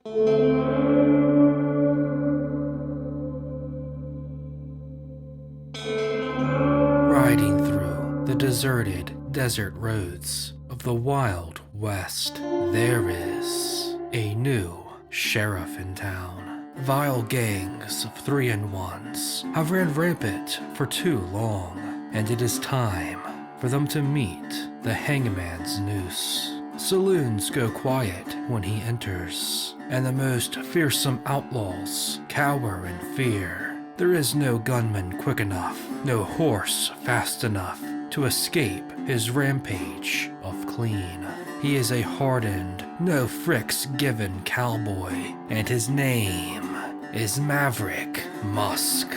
Riding through the deserted desert roads of the Wild West, there is a new sheriff in town. Vile gangs of 3-in-1s have ran rampant for too long, and it is time for them to meet the hangman's noose. Saloons go quiet when he enters, and the most fearsome outlaws cower in fear. There is no gunman quick enough, no horse fast enough to escape his rampage of clean. He is a hardened, no fricks given cowboy, and his name is Maverick Musk.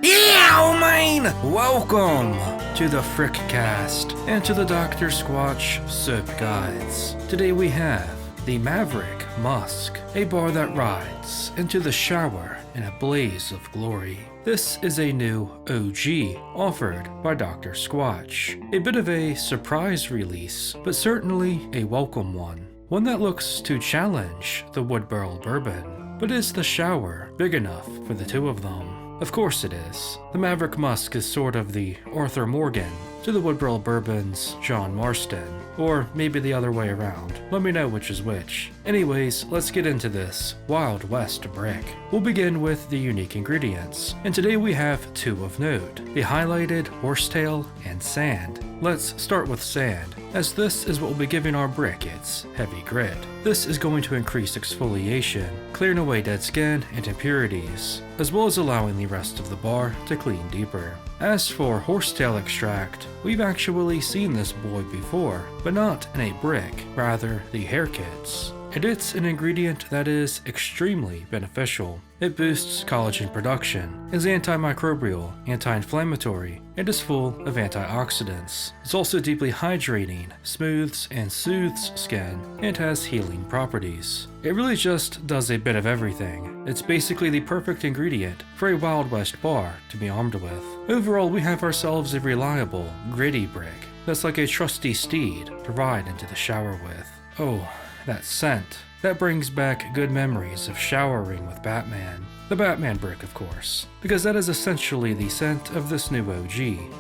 Yeah, man! Welcome to the Frickcast and to the Dr. Squatch Soap Guides. Today we have the Maverick Musk, a bar that rides into the shower in a blaze of glory. This is a new OG offered by Dr. Squatch. A bit of a surprise release, but certainly a welcome one. One that looks to challenge the Wood Barrel Bourbon. But is the shower big enough for the two of them? Of course it is. The Maverick Musk is sort of the Arthur Morgan to the Wood Barrel Bourbon's John Marston. Or maybe the other way around. Let me know which is which. Anyways, let's get into this Wild West bricc. We'll begin with the unique ingredients, and today we have two of note, the highlighted horsetail and sand. Let's start with sand, as this is what will be giving our bricc its heavy grit. This is going to increase exfoliation, clearing away dead skin and impurities, as well as allowing the rest of the bar to clean deeper. As for horsetail extract, we've actually seen this boy before, but not in a bricc, rather the hair kits. And it's an ingredient that is extremely beneficial. It boosts collagen production, is antimicrobial, anti-inflammatory, and is full of antioxidants. It's also deeply hydrating, smooths and soothes skin, and has healing properties. It really just does a bit of everything. It's basically the perfect ingredient for a Wild West bar to be armed with. Overall, we have ourselves a reliable, gritty bricc that's like a trusty steed to ride into the shower with. Oh, that scent. That brings back good memories of showering with Batman. The Batman bricc, of course, because that is essentially the scent of this new OG.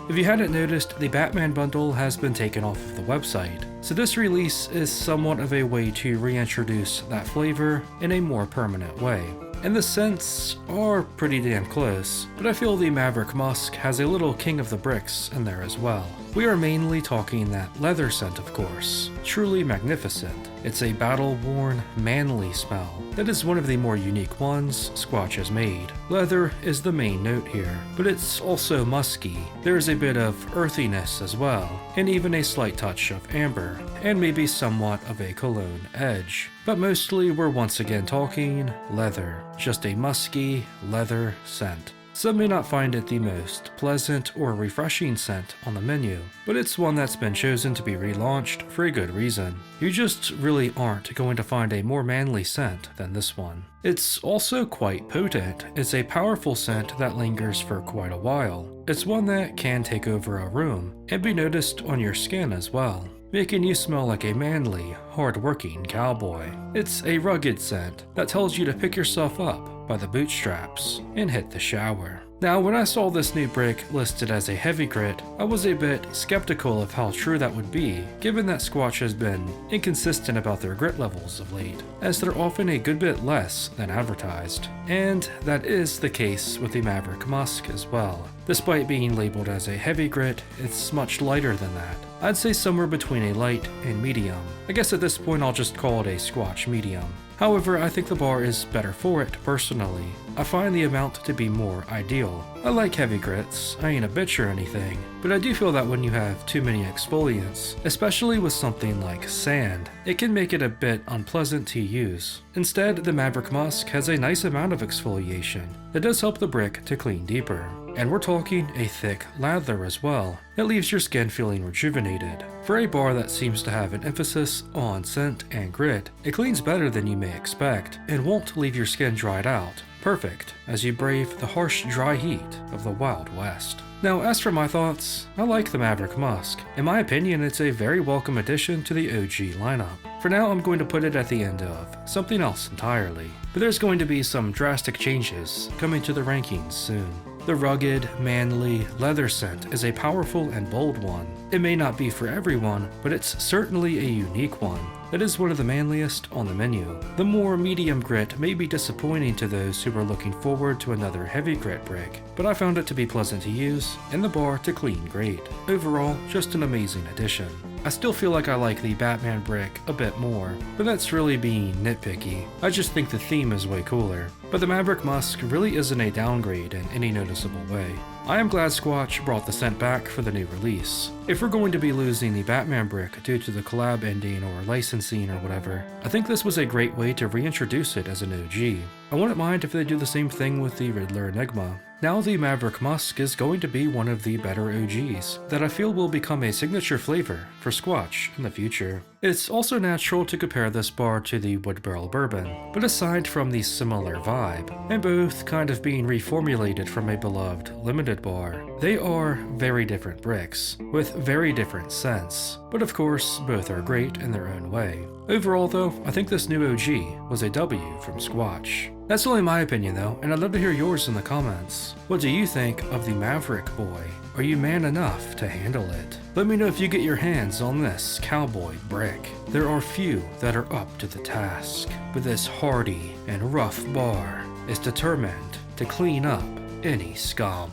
If you hadn't noticed, the Batman bundle has been taken off of the website, so this release is somewhat of a way to reintroduce that flavor in a more permanent way. And the scents are pretty damn close, but I feel the Maverick Musk has a little King of the Bricks in there as well. We are mainly talking that leather scent, of course. Truly magnificent. It's a battle-worn, manly smell that is one of the more unique ones Squatch has made. Leather is the main note here, but it's also musky. There's a bit of earthiness as well, and even a slight touch of amber, and maybe somewhat of a cologne edge. But mostly we're once again talking leather, just a musky leather scent. Some may not find it the most pleasant or refreshing scent on the menu, but it's one that's been chosen to be relaunched for a good reason. You just really aren't going to find a more manly scent than this one. It's also quite potent. It's a powerful scent that lingers for quite a while. It's one that can take over a room and be noticed on your skin as well, making you smell like a manly, hard-working cowboy. It's a rugged scent that tells you to pick yourself up by the bootstraps and hit the shower. Now, when I saw this new bricc listed as a heavy grit, I was a bit skeptical of how true that would be, given that Squatch has been inconsistent about their grit levels of late, as they're often a good bit less than advertised. And that is the case with the Maverick Musk as well. Despite being labeled as a heavy grit, it's much lighter than that. I'd say somewhere between a light and medium. I guess at this point I'll just call it a Squatch medium. However, I think the bar is better for it personally. I find the amount to be more ideal. I like heavy grits, I ain't a bitch or anything, but I do feel that when you have too many exfoliants, especially with something like sand, it can make it a bit unpleasant to use. Instead, the Maverick Musk has a nice amount of exfoliation that does help the bricc to clean deeper. And we're talking a thick lather as well. It leaves your skin feeling rejuvenated. For a bar that seems to have an emphasis on scent and grit, it cleans better than you may expect and won't leave your skin dried out. Perfect as you brave the harsh, dry heat of the Wild West. Now, as for my thoughts, I like the Maverick Musk. In my opinion, it's a very welcome addition to the OG lineup. For now, I'm going to put it at the end of something else entirely. But there's going to be some drastic changes coming to the rankings soon. The rugged, manly leather scent is a powerful and bold one. It may not be for everyone, but it's certainly a unique one. That is one of the manliest on the menu. The more medium grit may be disappointing to those who are looking forward to another heavy grit brick, but I found it to be pleasant to use and the bar to clean great. Overall, just an amazing addition. I still feel like I like the Batman brick a bit more, but that's really being nitpicky. I just think the theme is way cooler. But the Maverick Musk really isn't a downgrade in any noticeable way. I am glad Squatch brought the scent back for the new release. If we're going to be losing the Batman brick due to the collab ending or licensing or whatever, I think this was a great way to reintroduce it as an OG. I wouldn't mind if they do the same thing with the Riddler Enigma. Now the Maverick Musk is going to be one of the better OGs that I feel will become a signature flavor for Squatch in the future. It's also natural to compare this bar to the Wood Barrel Bourbon, but aside from the similar vibe, and both kind of being reformulated from a beloved limited bar, they are very different bricks, with very different scents, but of course both are great in their own way. Overall though, I think this new OG was a W from Squatch. That's only my opinion though, and I'd love to hear yours in the comments. What do you think of the Maverick boy? Are you man enough to handle it? Let me know if you get your hands on this cowboy brick. There are few that are up to the task, but this hardy and rough bar is determined to clean up any scum.